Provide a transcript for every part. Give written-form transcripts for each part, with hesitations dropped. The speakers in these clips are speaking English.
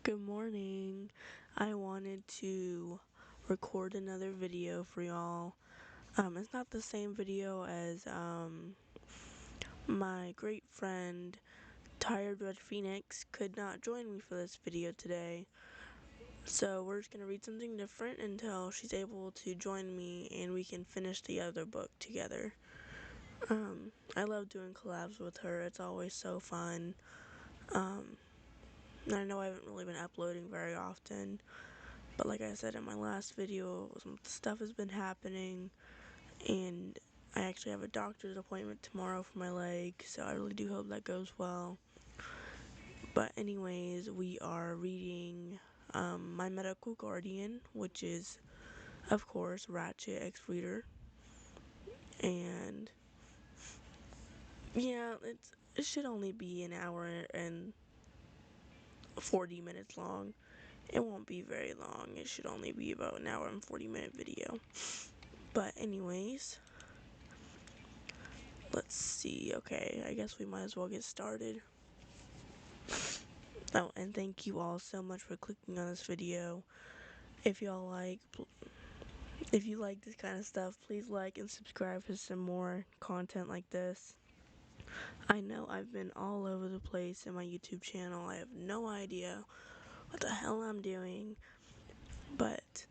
Good morning. I wanted to record another video for y'all. It's not the same video as my great friend Tired Red Phoenix could not join me for this video today. So we're just gonna read something different until she's able to join me and we can finish the other book together. I love doing collabs with her. It's always so fun. I know I haven't really been uploading very often, but like I said in my last video, some stuff has been happening, and I actually have a doctor's appointment tomorrow for my leg, so I really do hope that goes well. But anyways, we are reading My Medical Guardian, which is, of course, Ratchet X Reader. And yeah, it should only be an hour and 40 minutes long. It won't be very long. It should only be about an hour and 40-minute video. But anyways, let's see. Okay, I guess we might as well get started. Oh, and thank you all so much for clicking on this video. If you like this kind of stuff, please like and subscribe for some more content like this. I know I've been all over the place in my YouTube channel. I have no idea what the hell I'm doing, but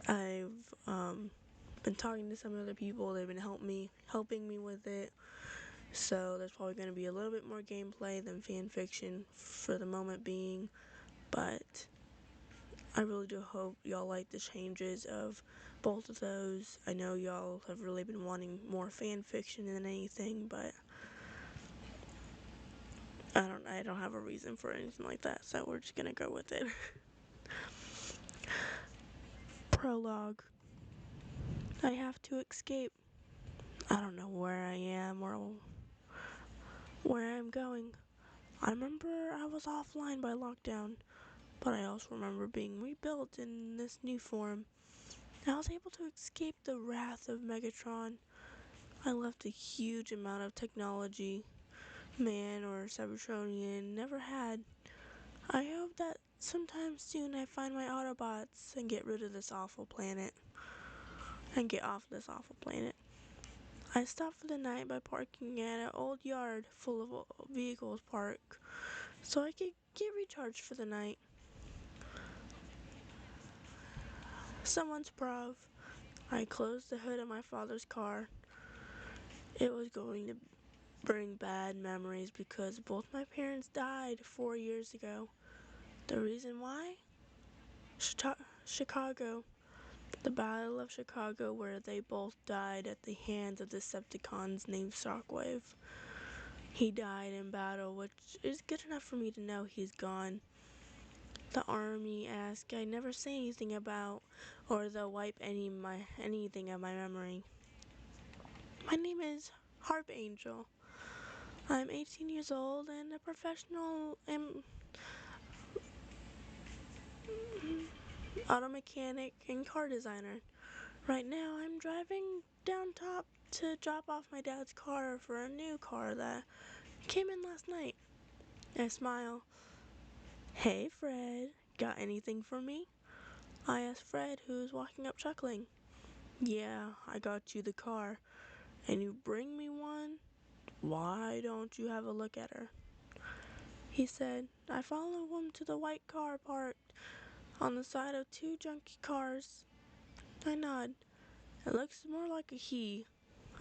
I've been talking to some other people. They've been helping me with it. So there's probably going to be a little bit more gameplay than fan fiction for the moment being, but I really do hope y'all like the changes of both of those. I know y'all have really been wanting more fan fiction than anything, but I don't have a reason for anything like that, so we're just going to go with it. Prologue. I have to escape. I don't know where I am or where I'm going. I remember I was offline by lockdown, but I also remember being rebuilt in this new form. I was able to escape the wrath of Megatron. I left a huge amount of technology man or Cybertronian never had. I hope that sometime soon I find my Autobots and get rid of this awful planet. And get off this awful planet. I stopped for the night by parking at an old yard full of vehicles parked so I could get recharged for the night. Someone's prov. I closed the hood of my father's car. It was going to bring bad memories because both my parents died 4 years ago. The reason why? Chicago. The Battle of Chicago, where they both died at the hands of Decepticons named Shockwave. He died in battle, which is good enough for me to know he's gone. The army asked I never say anything about, or they'll wipe anything of my memory. My name is Harp Angel. I'm 18 years old and a professional auto mechanic and car designer. Right now I'm driving down top to drop off my dad's car for a new car that came in last night. I smile. Hey Fred, got anything for me? I asked Fred, who's walking up chuckling. Yeah, I got you the car. And you bring me one? Why don't you have a look at her? He said. I followed him to the white car parked on the side of two junky cars. I nod. It looks more like a he,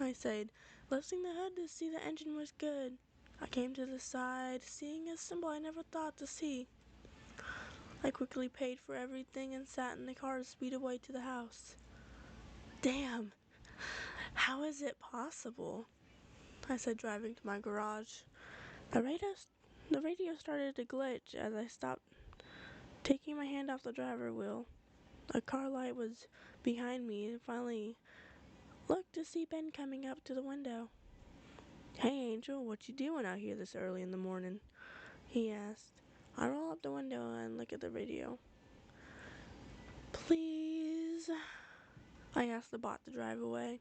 I said, lifting the hood to see the engine was good. I came to the side, seeing a symbol I never thought to see. I quickly paid for everything and sat in the car to speed away to the house. Damn, how is it possible? I said, driving to my garage. The radio started to glitch as I stopped, taking my hand off the driver wheel. A car light was behind me and finally looked to see Ben coming up to the window. Hey Angel, what you doing out here this early in the morning? He asked. I roll up the window and look at the radio. Please, I asked the bot to drive away.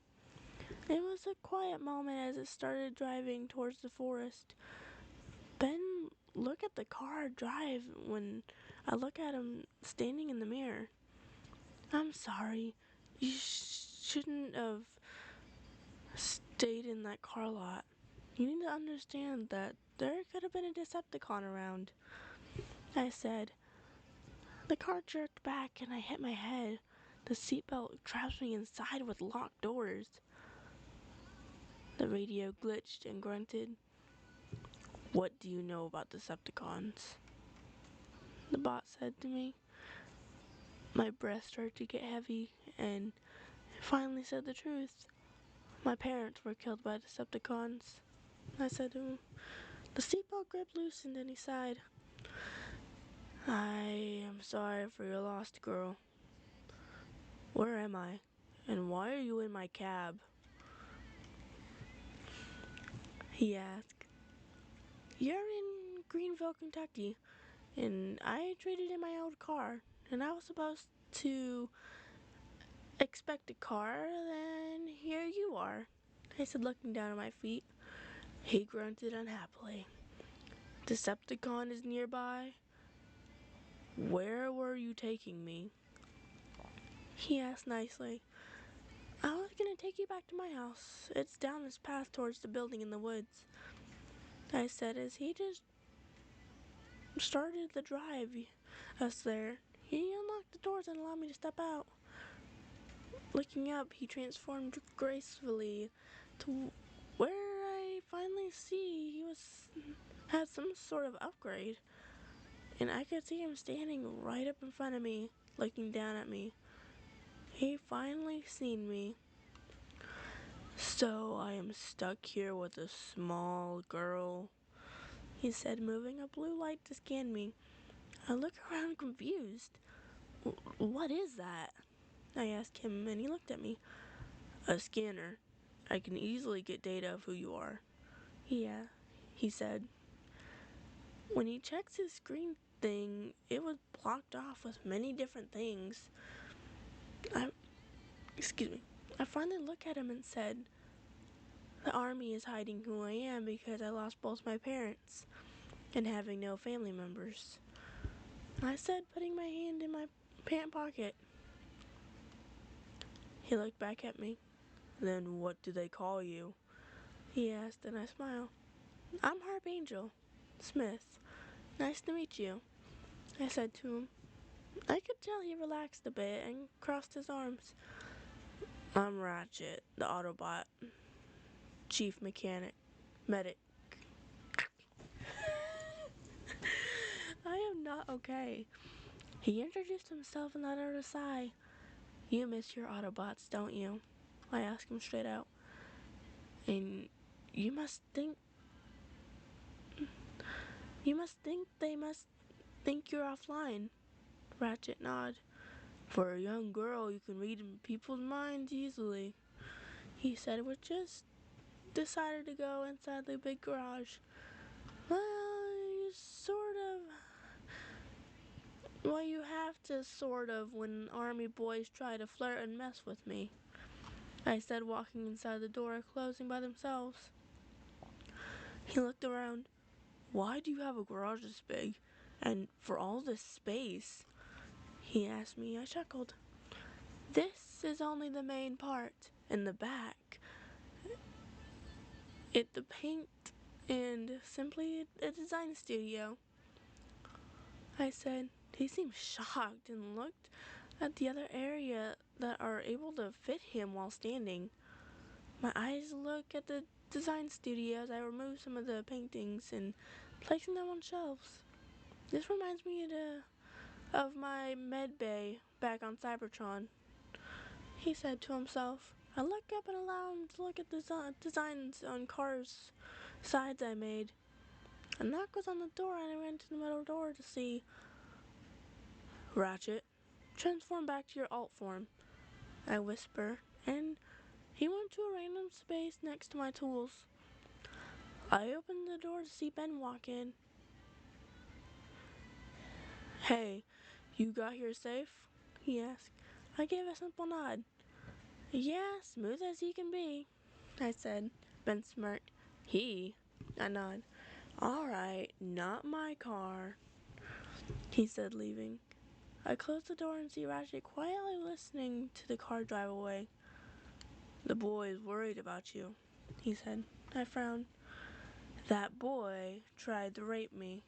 It was a quiet moment as it started driving towards the forest. Ben look at the car drive when I look at him standing in the mirror. I'm sorry. You shouldn't have stayed in that car lot. You need to understand that there could have been a Decepticon around. I said. The car jerked back and I hit my head. The seatbelt traps me inside with locked doors. The radio glitched and grunted. What do you know about Decepticons? The bot said to me. My breath started to get heavy and finally said the truth. My parents were killed by Decepticons. I said to him. The seatbelt grip loosened and he sighed. I am sorry for your loss, girl. Where am I? And why are you in my cab? He asked. You're in Greenville, Kentucky, and I traded in my old car, and I was supposed to expect a car, then here you are. I said, looking down at my feet. He grunted unhappily. Decepticon is nearby. Where were you taking me? He asked nicely. I was gonna take you back to my house. It's down this path towards the building in the woods. I said as he just started the drive us there. He unlocked the doors and allowed me to step out. Looking up, he transformed gracefully to where I finally see he had some sort of upgrade. And I could see him standing right up in front of me, looking down at me. He finally seen me. So I am stuck here with a small girl, he said, moving a blue light to scan me. I look around confused. What is that? I asked him and he looked at me. A scanner. I can easily get data of who you are. Yeah, he said. When he checks his screen thing, it was blocked off with many different things. I finally looked at him and said, the army is hiding who I am because I lost both my parents and having no family members. I said, putting my hand in my pant pocket. He looked back at me. Then what do they call you? He asked, and I smiled. I'm Harp Angel Smith. Nice to meet you, I said to him. I could tell he relaxed a bit and crossed his arms. I'm Ratchet, the Autobot, chief medic. I am not okay. He introduced himself and let out a sigh. You miss your Autobots, don't you? I asked him straight out. And you must think they must think you're offline. Ratchet nodded. For a young girl, you can read people's minds easily, he said, we just decided to go inside the big garage. Well, you have to sort of when army boys try to flirt and mess with me, I said, walking inside the door, closing by themselves. He looked around. Why do you have a garage this big? And for all this space? He asked me. I chuckled. This is only the main part. In the back, the paint and simply a design studio, I said. He seemed shocked and looked at the other area that are able to fit him while standing. My eyes look at the design studio as I remove some of the paintings and placing them on shelves. This reminds me of my med bay back on Cybertron, he said to himself. I look up and allow him to look at the designs on cars' sides I made. A knock was on the door and I ran to the metal door to see. Ratchet, transform back to your alt form, I whisper, and he went to a random space next to my tools. I opened the door to see Ben walk in. Hey, you got here safe? He asked. I gave a simple nod. Yeah, smooth as he can be, I said. Ben smirked. I nod. All right, not my car, he said, leaving. I closed the door and see Ratchet quietly listening to the car drive away. The boy is worried about you, he said. I frowned. That boy tried to rape me,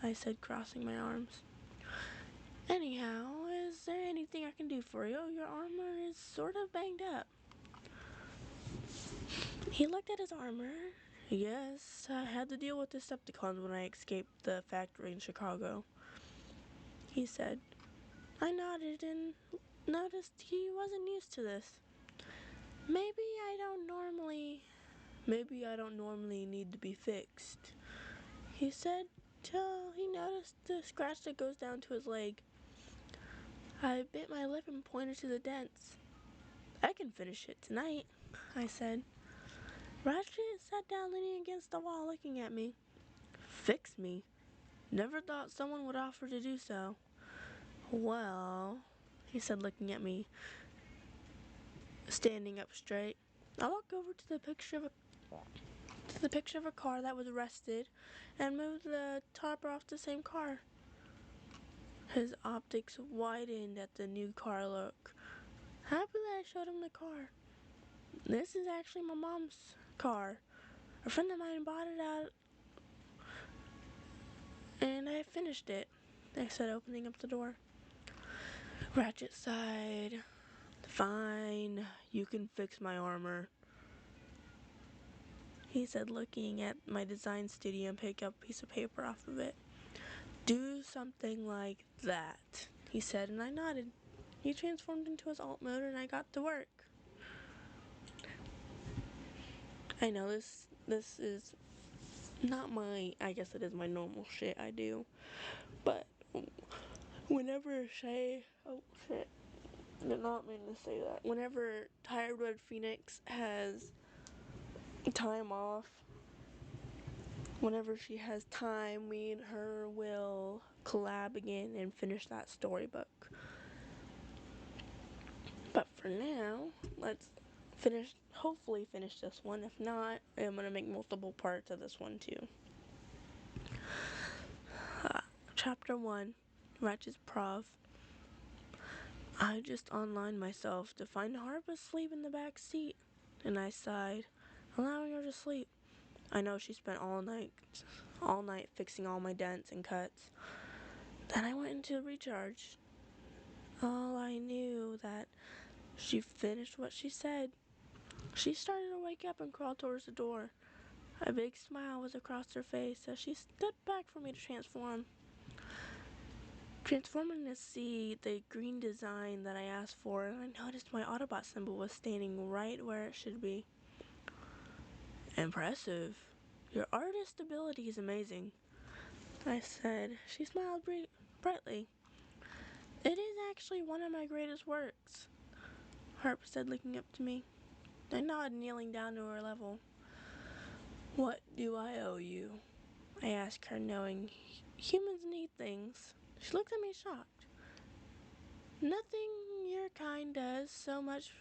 I said, crossing my arms. Anyhow, is there anything I can do for you? Your armor is sort of banged up. He looked at his armor. Yes, I had to deal with Decepticons when I escaped the factory in Chicago, he said. I nodded and noticed he wasn't used to this. Maybe I don't normally need to be fixed, he said, till he noticed the scratch that goes down to his leg. I bit my lip and pointed to the dents. I can finish it tonight, I said. Ratchet sat down leaning against the wall looking at me. Fix me? Never thought someone would offer to do so. Well, he said, looking at me, standing up straight. I walked over to the picture of a car that was rusted and moved the topper off the same car. His optics widened at the new car look. Happily, I showed him the car. This is actually my mom's car. A friend of mine bought it out, and I finished it, I said, opening up the door. Ratchet sighed. Fine, you can fix my armor, he said, looking at my design studio and picked up a piece of paper off of it. Do something like that, he said, and I nodded. He transformed into his alt mode and I got to work. I know this is not my, I guess it is my normal shit I do, but whenever oh shit, did not mean to say that. Whenever Tired Red Phoenix has time off, whenever she has time, me and her will collab again and finish that storybook. But for now, let's hopefully finish this one. If not, I'm going to make multiple parts of this one too. Chapter 1, Ratchet's Prov. I just online myself to find Harp asleep in the back seat, and I sighed, allowing her to sleep. I know she spent all night fixing all my dents and cuts. Then I went into recharge. All I knew that she finished what she said. She started to wake up and crawl towards the door. A big smile was across her face as she stepped back for me to transform. Transforming to see the green design that I asked for, and I noticed my Autobot symbol was standing right where it should be. Impressive. Your artist ability is amazing, I said. She smiled brightly. It is actually one of my greatest works, Harp said, looking up to me. I nodded, kneeling down to her level. What do I owe you? I asked her, knowing humans need things. She looked at me shocked. Nothing your kind does so much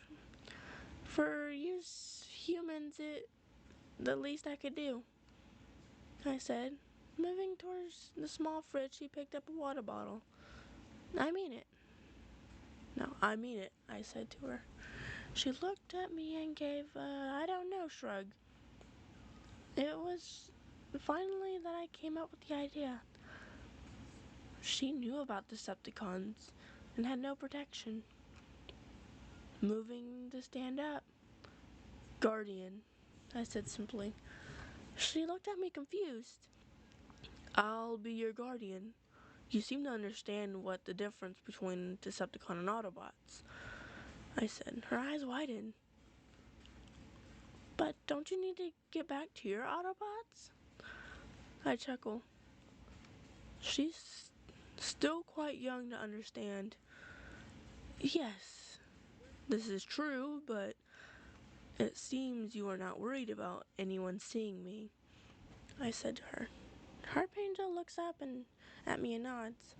for you humans. It the least I could do, I said. Moving towards the small fridge, she picked up a water bottle. I mean it. No, I mean it, I said to her. She looked at me and gave I don't know shrug. It was finally that I came up with the idea. She knew about Decepticons and had no protection. Moving to stand up. Guardian, I said simply. She looked at me confused. I'll be your guardian. You seem to understand what the difference between Decepticon and Autobots, I said. Her eyes widened. But don't you need to get back to your Autobots? I chuckled. She's still quite young to understand. Yes, this is true, but it seems you are not worried about anyone seeing me, I said to her. Harp Angel looks up and at me and nods.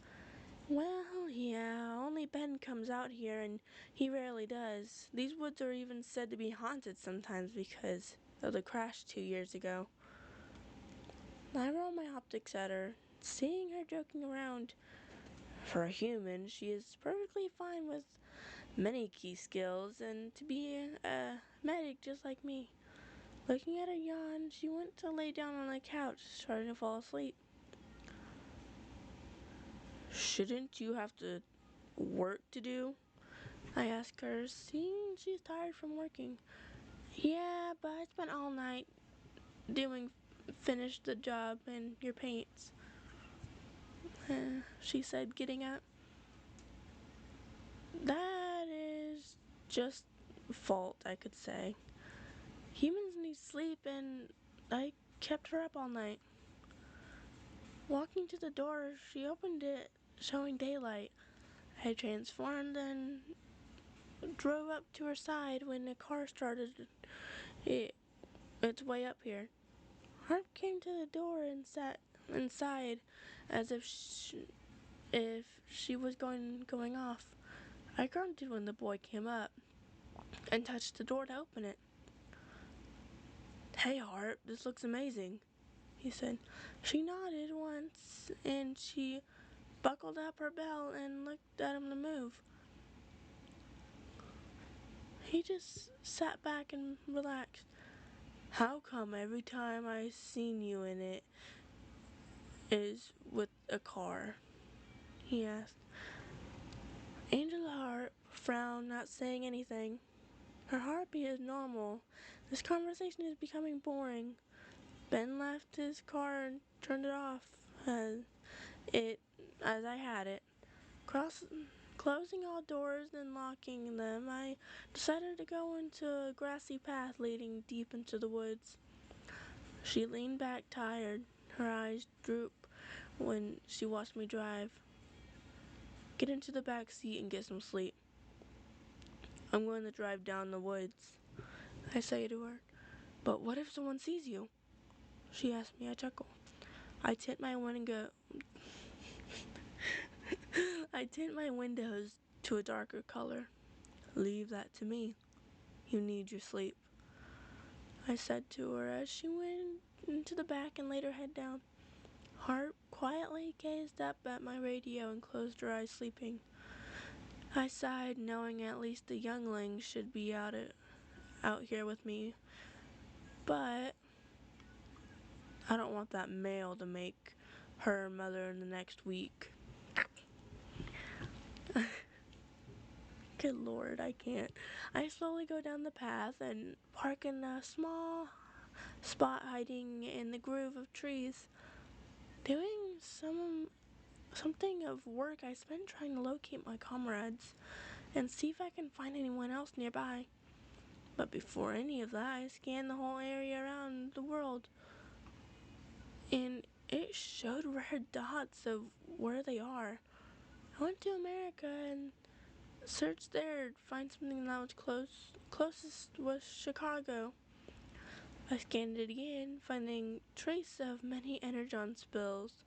Well, yeah, only Ben comes out here and he rarely does. These woods are even said to be haunted sometimes because of the crash 2 years ago. I roll my optics at her, seeing her joking around. For a human, she is perfectly fine with many key skills and to be a medic just like me. Looking at her yawn, she went to lay down on the couch, starting to fall asleep. Shouldn't you have to work to do? I asked her, seeing she's tired from working. Yeah, but I spent all night doing finish the job and your paints, she said, getting up. That is just fault, I could say. Humans need sleep, and I kept her up all night. Walking to the door, she opened it, showing daylight. I transformed and drove up to her side when the car started its way up here. Harp came to the door and sat inside as if she was going off. I grunted when the boy came up and touched the door to open it. Hey, Harp, this looks amazing, he said. She nodded once and she buckled up her belt and looked at him to move. He just sat back and relaxed. How come every time I seen you in it is with a car? He asked. Angela Harp frowned, not saying anything. Her heartbeat is normal. This conversation is becoming boring. Ben left his car and turned it off it as I had it. Closing all doors and locking them, I decided to go into a grassy path leading deep into the woods. She leaned back tired, her eyes drooped when she watched me drive. Get into the back seat and get some sleep. I'm going to drive down the woods, I say to her. But what if someone sees you? She asked me. I chuckle. I tint my windows to a darker color. Leave that to me. You need your sleep, I said to her as she went into the back and laid her head down. Harp quietly gazed up at my radio and closed her eyes, sleeping. I sighed, knowing at least the youngling should be out here with me, but I don't want that male to make her mother in the next week. Good Lord, I can't. I slowly go down the path and park in a small spot hiding in the grove of trees. Doing something of work I spent trying to locate my comrades and see if I can find anyone else nearby. But before any of that, I scanned the whole area around the world, and it showed red dots of where they are. I went to America and searched there to find something that was closest was Chicago. I scanned it again, finding trace of many energon spills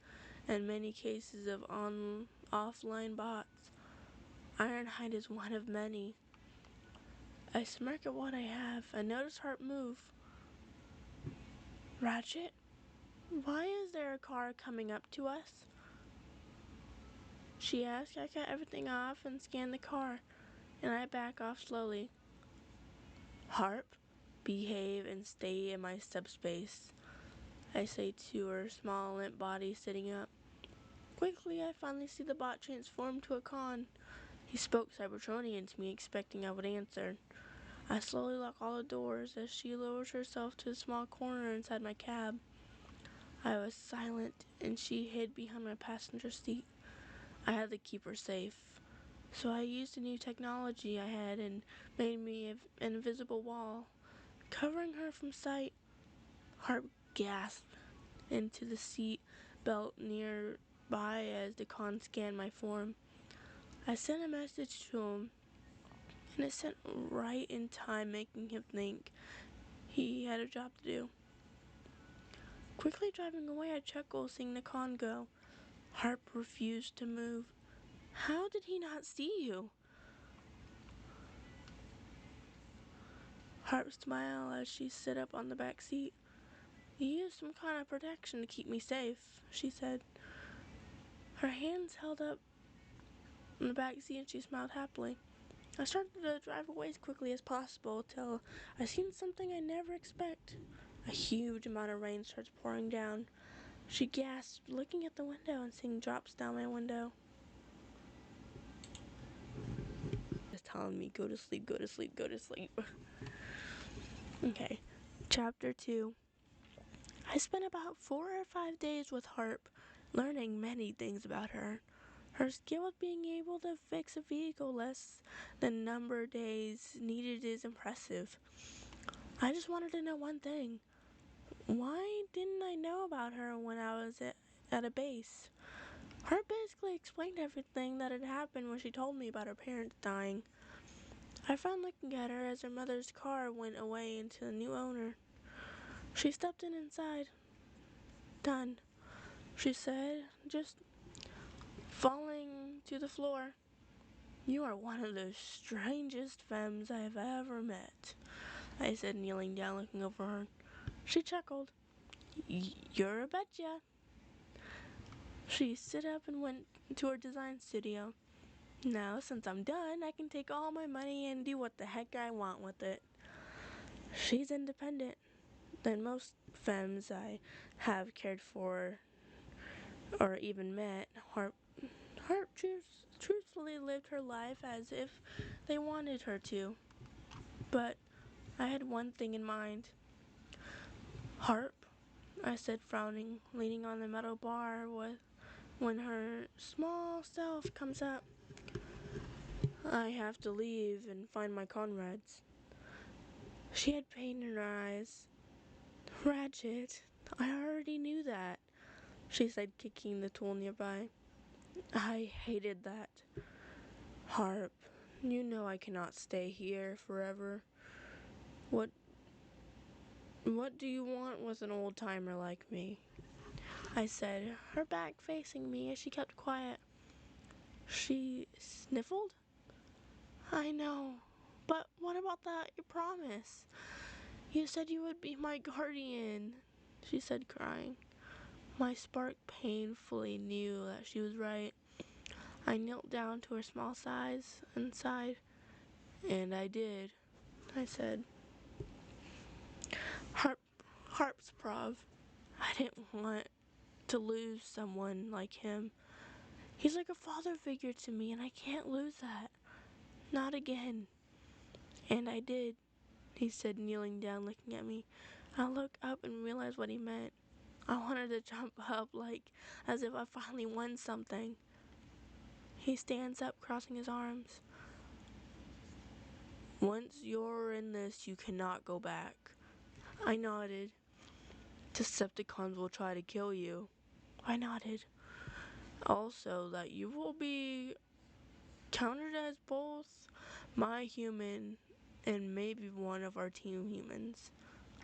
and many cases of offline bots. Ironhide is one of many. I smirk at what I have and notice Harp move. Ratchet, why is there a car coming up to us? She asked. I cut everything off and scanned the car, and I back off slowly. Harp, behave and stay in my subspace, I say to her small limp body sitting up. Quickly, I finally see the bot transform to a con. He spoke Cybertronian to me, expecting I would answer. I slowly lock all the doors as she lowers herself to a small corner inside my cab. I was silent, and she hid behind my passenger seat. I had to keep her safe, so I used a new technology I had and made me an invisible wall, covering her from sight. Harp gasped into the seat belt nearby as the con scanned my form. I sent a message to him, and it sent right in time, making him think he had a job to do. Quickly driving away, I chuckled, seeing the con go. Harp refused to move. How did he not see you? Harp smiled as she sat up on the back seat. You used some kind of protection to keep me safe, she said. Her hands held up in the back seat and she smiled happily. I started to drive away as quickly as possible till I seen something I never expect. A huge amount of rain starts pouring down. She gasped, looking at the window and seeing drops down my window. Just telling me, go to sleep, go to sleep, go to sleep. Okay, chapter 2. I spent about 4 or 5 days with Harp, learning many things about her. Her skill of being able to fix a vehicle less than number of days needed is impressive. I just wanted to know one thing. Why didn't I know about her when I was at a base? Harp basically explained everything that had happened when she told me about her parents dying. I found looking at her as her mother's car went away into the new owner. She stepped inside. Done, she said, just falling to the floor. You are one of the strangest femmes I have ever met, I said, kneeling down, looking over her. She chuckled. You're a betcha. She stood up and went to her design studio. Now, since I'm done, I can take all my money and do what the heck I want with it. She's independent than most femmes I have cared for or even met. Harp truthfully lived her life as if they wanted her to. But I had one thing in mind. Harp, I said, frowning, leaning on the metal bar when her small self comes up. I have to leave and find my comrades. She had pain in her eyes. Ratchet, I already knew that, she said, kicking the tool nearby. I hated that. Harp, you know I cannot stay here forever. What do you want with an old-timer like me? I said, her back facing me as she kept quiet. She sniffled. I know, but what about that you promise? You said you would be my guardian, she said, crying. My spark painfully knew that she was right. I knelt down to her small size and sighed. And I did, I said. Harp's prov. I didn't want to lose someone like him. He's like a father figure to me, and I can't lose that. Not again. And I did, he said, kneeling down, looking at me. I looked up and realized what he meant. I wanted to jump up, like as if I finally won something. He stands up, crossing his arms. Once you're in this, you cannot go back. I nodded. Decepticons will try to kill you. I nodded. Also, that you will be counted as both my human and maybe one of our team humans.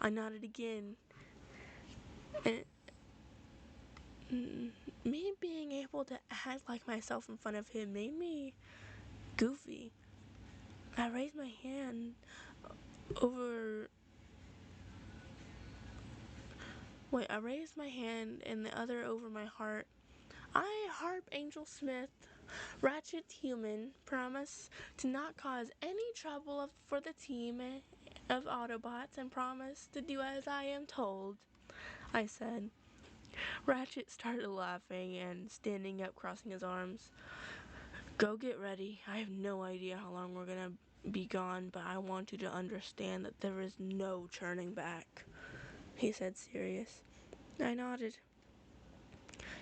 I nodded again. And me being able to act like myself in front of him made me goofy. I raised my hand and the other over my heart. I, Harp Angel Smith, Ratchet Human, promise to not cause any trouble for the team of Autobots and promise to do as I am told, I said. Ratchet started laughing and standing up, crossing his arms. Go get ready. I have no idea how long we're gonna be gone, but I want you to understand that there is no turning back, he said, serious. I nodded.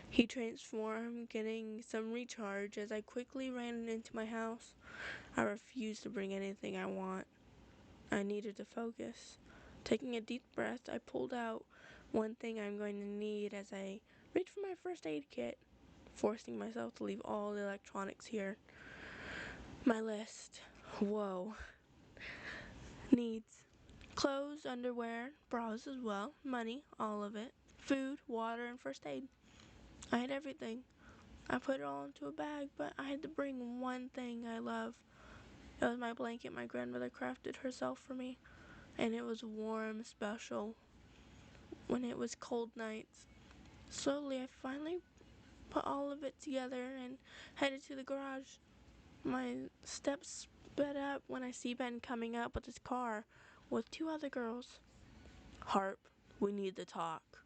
He transformed, getting some recharge as I quickly ran into my house. I refused to bring anything I want. I needed to focus. Taking a deep breath, I pulled out one thing I'm going to need as I reached for my first aid kit, forcing myself to leave all the electronics here. My list. Whoa. Needs. Clothes, underwear, bras as well, money, all of it, food, water, and first aid. I had everything. I put it all into a bag, but I had to bring one thing I love. It was my blanket my grandmother crafted herself for me, and it was warm, special, when it was cold nights. Slowly, I finally put all of it together and headed to the garage. My steps sped up when I see Ben coming up with his car with two other girls. "Harp, we need to talk,"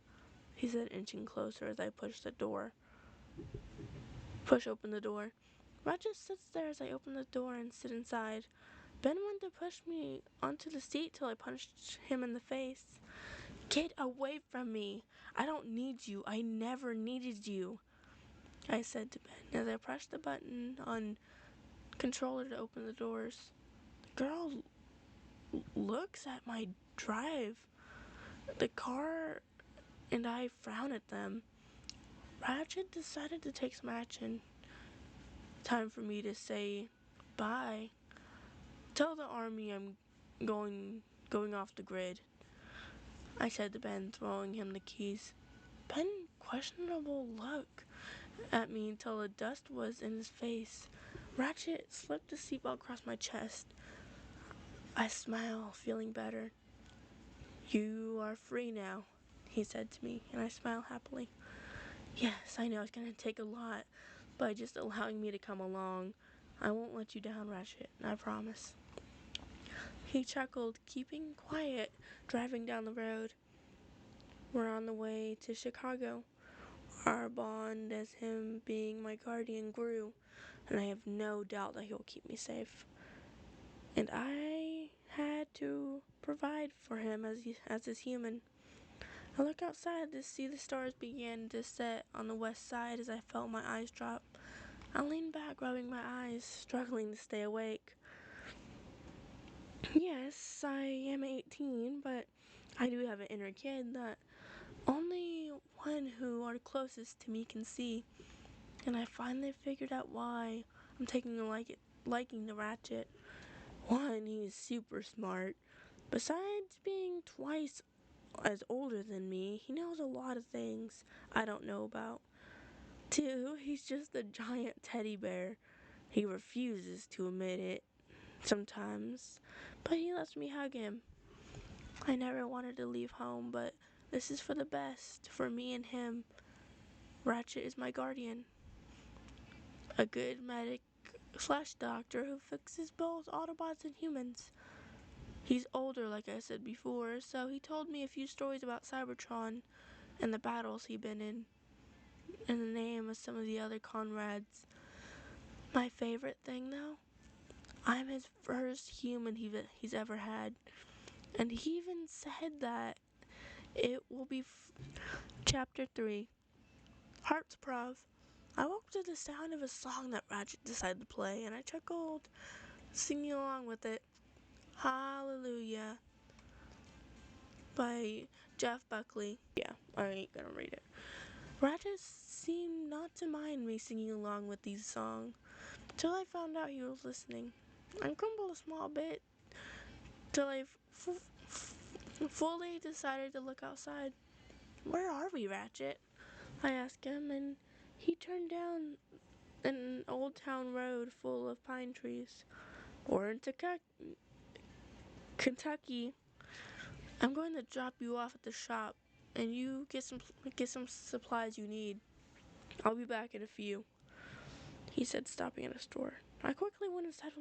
he said, inching closer as I push open the door. Ratchet sits there as I open the door and sit inside. Ben wanted to push me onto the seat till I punched him in the face. "Get away from me! I don't need you. I never needed you," I said to Ben as I pressed the button on controller to open the doors. The girl looks at my drive. The car and I frown at them. Ratchet decided to take some action. Time for me to say bye. "Tell the army I'm going off the grid," I said to Ben, throwing him the keys. Ben questionable look at me until the dust was in his face. Ratchet slipped the seatbelt across my chest. I smile, feeling better. "You are free now," he said to me, and I smiled happily. "Yes, I know it's going to take a lot, but just allowing me to come along. I won't let you down, Ratchet, I promise." He chuckled, keeping quiet, driving down the road. We're on the way to Chicago. Our bond as him being my guardian grew, and I have no doubt that he'll keep me safe. And I had to provide for him as his human. I look outside to see the stars begin to set on the west side as I felt my eyes drop. I leaned back, rubbing my eyes, struggling to stay awake. Yes, I am 18, but I do have an inner kid that only one who are closest to me can see. And I finally figured out why I'm taking a liking to Ratchet. One, he's super smart. Besides being twice as older than me, he knows a lot of things I don't know about. Two, he's just a giant teddy bear. He refuses to admit it sometimes, but he lets me hug him. I never wanted to leave home, but this is for the best, for me and him. Ratchet is my guardian. A good medic/doctor who fixes both Autobots and humans. He's older, like I said before, so he told me a few stories about Cybertron and the battles he'd been in, and the name of some of the other comrades. My favorite thing, though, I'm his first human he's ever had. And he even said that it will be Chapter 3, Heart's Prov. I woke to the sound of a song that Ratchet decided to play, and I chuckled, singing along with it. Hallelujah by Jeff Buckley. Yeah, I ain't gonna read it. Ratchet seemed not to mind me singing along with these songs, till I found out he was listening. I grumbled a small bit, till I fully decided to look outside. "Where are we, Ratchet?" I asked him, and he turned down an old town road full of pine trees. "We're in Kentucky. I'm going to drop you off at the shop, and you get some supplies you need. I'll be back in a few," he said, stopping at a store. I quickly went inside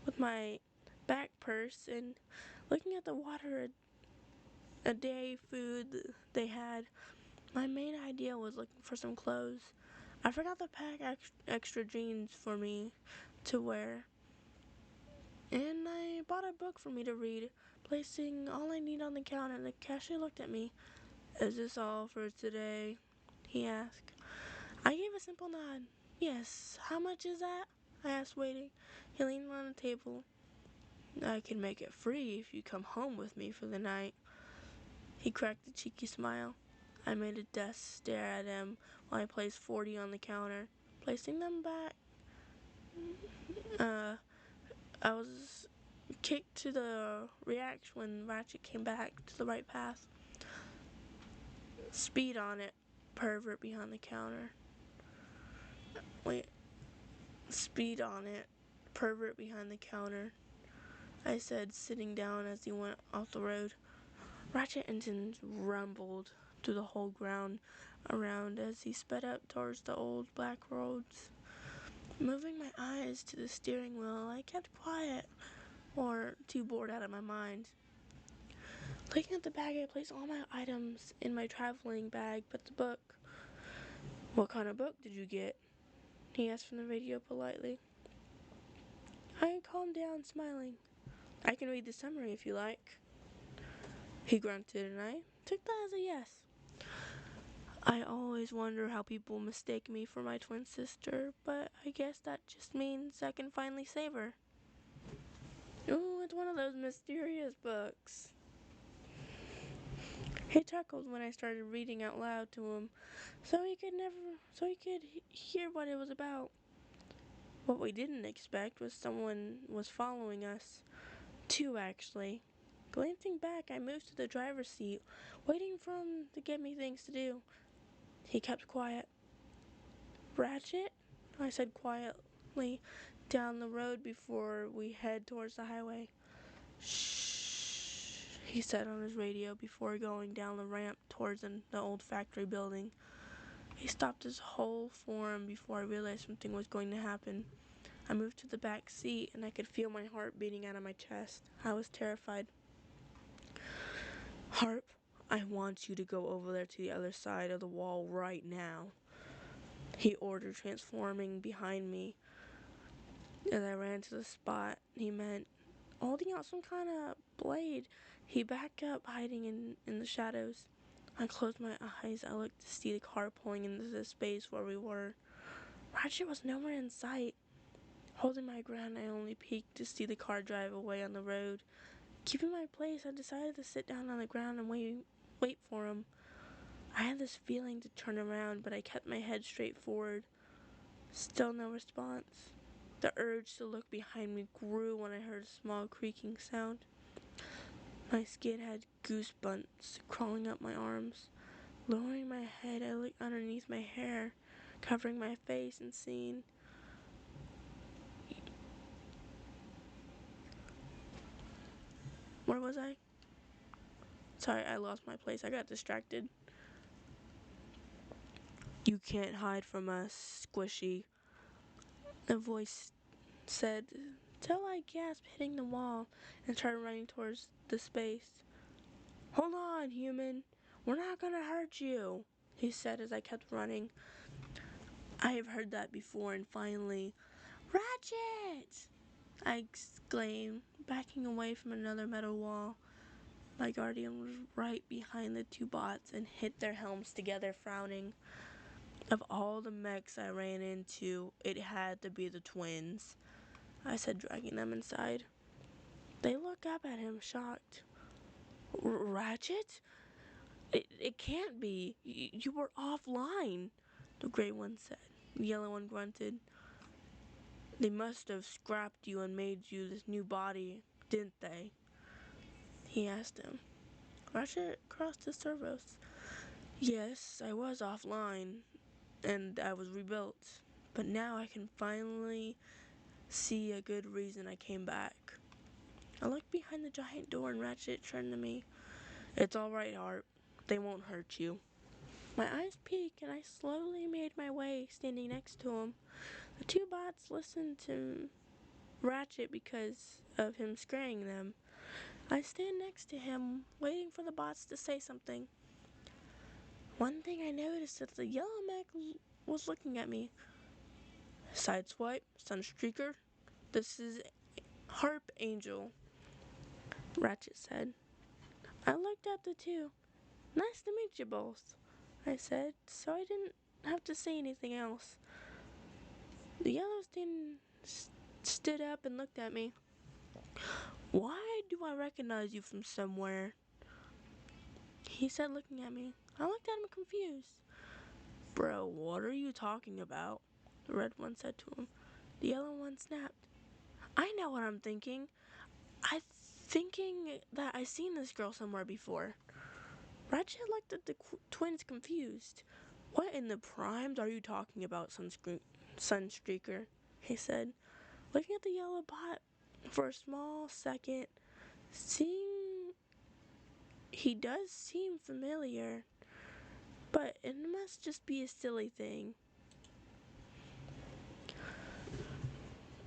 with my back purse and looking at the water a day food they had. My main idea was looking for some clothes. I forgot to pack extra jeans for me to wear, and I bought a book for me to read, placing all I need on the counter. The cashier looked at me. "Is this all for today?" he asked. I gave a simple nod. "Yes, how much is that?" I asked, waiting. He leaned on the table. "I can make it free if you come home with me for the night." He cracked a cheeky smile. I made a desk stare at him while I placed 40 on the counter. Placing them back, I was kicked to the react when Ratchet came back to the right path. "Speed on it, pervert behind the counter." Wait. "Speed on it, pervert behind the counter," I said, sitting down as he went off the road. Ratchet engines rumbled through the whole ground around as he sped up towards the old black roads. Moving my eyes to the steering wheel, I kept quiet, or too bored out of my mind. Looking at the bag, I placed all my items in my traveling bag but the book. "What kind of book did you get?" he asked from the radio politely. I calmed down, smiling. "I can read the summary if you like." He grunted, and I took that as a yes. I always wonder how people mistake me for my twin sister, but I guess that just means I can finally save her. Ooh, it's one of those mysterious books. He chuckled when I started reading out loud to him, so he could hear what it was about. What we didn't expect was someone was following us. Two, actually. Glancing back, I moved to the driver's seat, waiting for him to give me things to do. He kept quiet. "Ratchet?" I said quietly down the road before we head towards the highway. "Shh," he said on his radio before going down the ramp towards the old factory building. He stopped his whole form before I realized something was going to happen. I moved to the back seat and I could feel my heart beating out of my chest. I was terrified. "Harp, I want you to go over there to the other side of the wall right now," he ordered, transforming behind me. As I ran to the spot he meant, holding out some kind of blade, he backed up, hiding in the shadows. I closed my eyes. I looked to see the car pulling into the space where we were. Ratchet was nowhere in sight. Holding my ground, I only peeked to see the car drive away on the road. Keeping my place, I decided to sit down on the ground and wait for him. I had this feeling to turn around, but I kept my head straight forward. Still no response. The urge to look behind me grew when I heard a small creaking sound. My skin had goosebumps crawling up my arms. Lowering my head, I looked underneath my hair, covering my face and seeing... Where was I? Sorry, I lost my place. I got distracted. "You can't hide from us, Squishy," a voice said, till I gasped, hitting the wall, and started running towards the space. "Hold on, human. We're not gonna hurt you," he said as I kept running. I have heard that before, and finally, "Ratchet!" I exclaimed, backing away from another metal wall. My guardian was right behind the two bots and hit their helms together, frowning. Of all the mechs I ran into, it had to be the twins, I said, dragging them inside. They looked up at him, shocked. "Ratchet? It can't be. You were offline," the gray one said. The yellow one grunted. "They must have scrapped you and made you this new body, didn't they?" he asked him. Ratchet crossed his servos. "Yes, I was offline, and I was rebuilt. But now I can finally see a good reason I came back." I looked behind the giant door and Ratchet turned to me. "It's all right, Harp. They won't hurt you." My eyes peeked and I slowly made my way, standing next to him. The two bots listened to Ratchet because of him scaring them. I stand next to him, waiting for the bots to say something. One thing I noticed is the yellow mech was looking at me. "Sideswipe, Sunstreaker, this is Harp Angel," Ratchet said. I looked at the two. "Nice to meet you both," I said, so I didn't have to say anything else. The yellow stood up and looked at me. "Why do I recognize you from somewhere?" he said, looking at me. I looked at him confused. "Bro, what are you talking about?" the red one said to him. The yellow one snapped. "I know what I'm thinking. I'm thinking that I've seen this girl somewhere before." Ratchet looked at the twins confused. "What in the primes are you talking about, Sunstreaker?" he said, looking at the yellow bot for a small second. Seeing He does seem familiar, but it must just be a silly thing.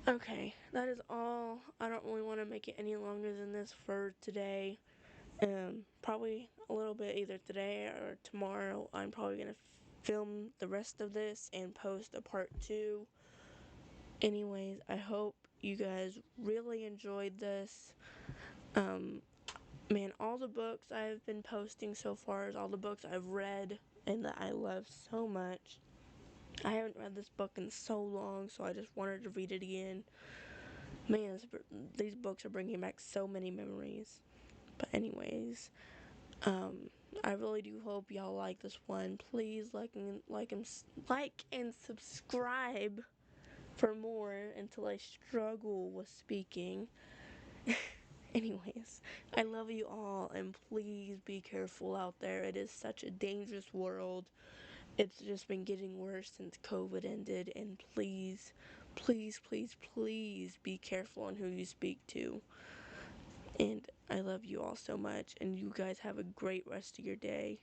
Okay, that is all. I don't really want to make it any longer than this for today. Probably a little bit either today or tomorrow. I'm probably gonna film the rest of this and post a part 2. Anyways, I hope you guys really enjoyed this. Man, all the books I've been posting so far is all the books I've read and that I love so much. I haven't read this book in so long, so I just wanted to read it again. Man, these books are bringing back so many memories. But anyways, I really do hope y'all like this one. Please like and subscribe for more until I struggle with speaking. Anyways, I love you all, and please be careful out there. It is such a dangerous world. It's just been getting worse since COVID ended, and please, please, please, please be careful on who you speak to. And I love you all so much, and you guys have a great rest of your day.